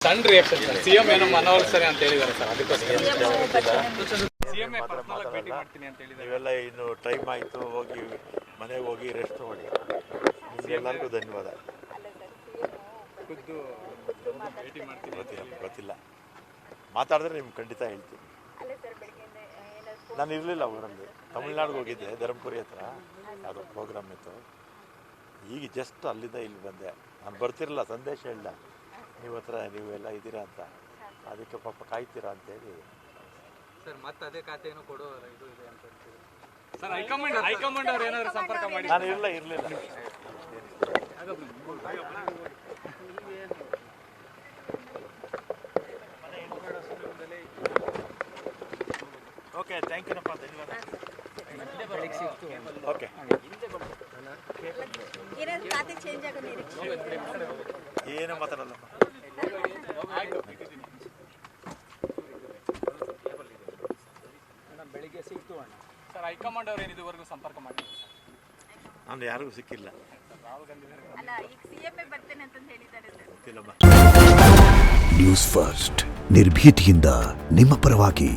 ಸಣ್ಣ reaction sir. CM ಏನೋ ಮನವೊಲಿಸ್ತಾರೆ ಅಂತ ಹೇಳಿದ್ದಾರೆ ಸರ್. ಅದಕ್ಕೋಸ್ಕರ ಸಿಎಂ ಪರ್ಸನಲ್ ಆಗಿ ಭೇಟಿ ಮಾಡ್ತೀನಿ ಅಂತ ಹೇಳಿದ್ದಾರೆ. ನೀವೆಲ್ಲ ಇನ್ನು ಟೈಮ್ ಆಯಿತು, ಹೋಗಿ ಮನೆಗೆ ಹೋಗಿ ರೆಸ್ಟ್ ಮಾಡಿ. ನಿಮಗೆಲ್ಲರಿಗೂ ಧನ್ಯವಾದ. ಖುದ್ದು ಭೇಟಿ ಮಾಡ್ತೀನಿ ಗೊತ್ತಿಲ್ಲ, ಮಾತಾಡಿದ್ರೆ ನಿಮ್ಗೆ ಖಂಡಿತ ಹೇಳ್ತೀನಿ. ನಾನು ಇರಲಿಲ್ಲ ಊರಲ್ಲಿ, ತಮಿಳ್ನಾಡಿಗೆ ಹೋಗಿದ್ದೆ, ಧರ್ಮಪುರಿ ಹತ್ರ ಯಾವುದೋ ಪ್ರೋಗ್ರಾಮ್ ಇತ್ತು. ಈಗ ಜಸ್ಟ್ ಅಲ್ಲಿಂದ ಇಲ್ಲಿ ಬಂದೆ. ನಾನು ಬರ್ತಿರಲಿಲ್ಲ, ಸಂದೇಶ ಇಲ್ಲ ನೀವು ಹತ್ರ ನೀವೆಲ್ಲ ಇದ್ದೀರಾ ಅಂತ. ಅದಕ್ಕೆ ಪಾಪ ಕಾಯ್ತೀರಾ ಅಂತೇಳಿ ಸರ್. ಮತ್ತೆ ಅದೇ ಖಾತೆಯನ್ನು ಕೊಡೋ ಇದು ಇದೆ ಅಂತ ಸರ್. ಹೈಕಮಾಂಡ್ ಅವ್ರು ಏನಾದರೂ ಸಂಪರ್ಕ ಮಾಡಿ? ನಾನು ಇರಲಿಲ್ಲ. ಓಕೆ, ಥ್ಯಾಂಕ್ ಯೂನಪ್ಪ, ಧನ್ಯವಾದ. ಓಕೆ, ಏನು ಮಾತಾಡಲ್ಲ. ಬೆಳಿಗ್ಗೆ ಸಿಕ್ತು ಅಣ್ಣ ಸರ್. ಹೈಕಮಾಂಡ್ ಅವ್ರು ಏನು ಇದುವರೆಗೂ ಸಂಪರ್ಕ ಮಾಡಿ? ನಾನು ಯಾರಿಗೂ ಸಿಕ್ಕಿಲ್ಲ. ನ್ಯೂಸ್ ಫಸ್ಟ್, ನಿರ್ಭೀತಿಯಿಂದ ನಿಮ್ಮ ಪರವಾಗಿ.